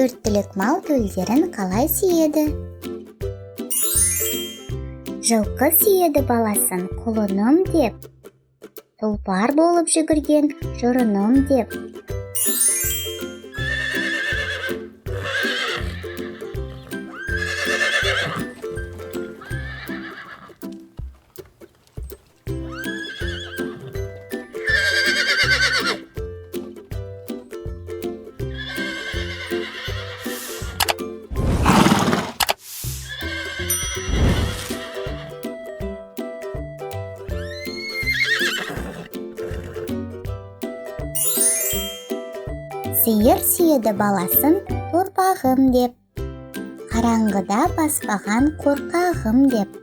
4 түлік мал төлдерін қалай сүйеді? Жылқы сүйеді баласын құлыным деп, тұлпар болып жүгірген жұрыным деп. Сиыр сүйеді баласын торпағым деп, қараңғыда баспаған қорқағым деп.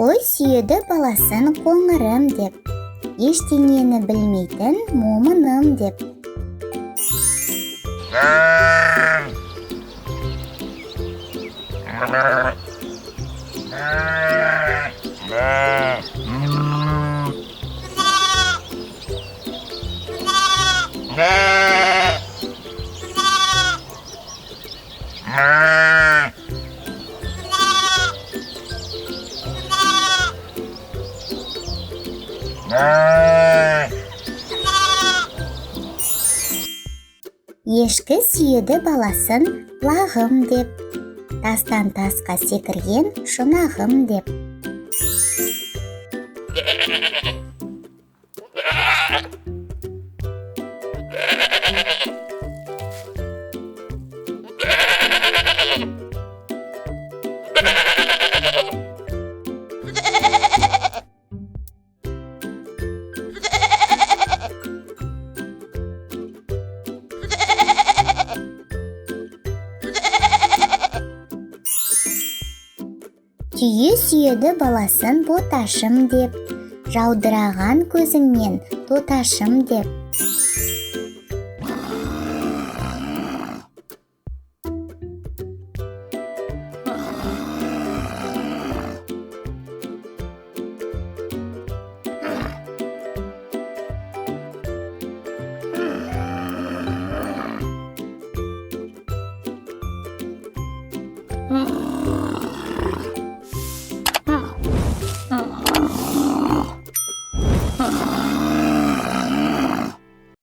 Қой сүйеді баласын қоңырым деп, ештеңені білмейтін момыным деп. Ешкі сүйеді баласын лағым деп, тастан тасқа секірген шұнағым деп. Түйе сүйеді баласын боташым деп, жаудыраған көзіңмен тоташым деп.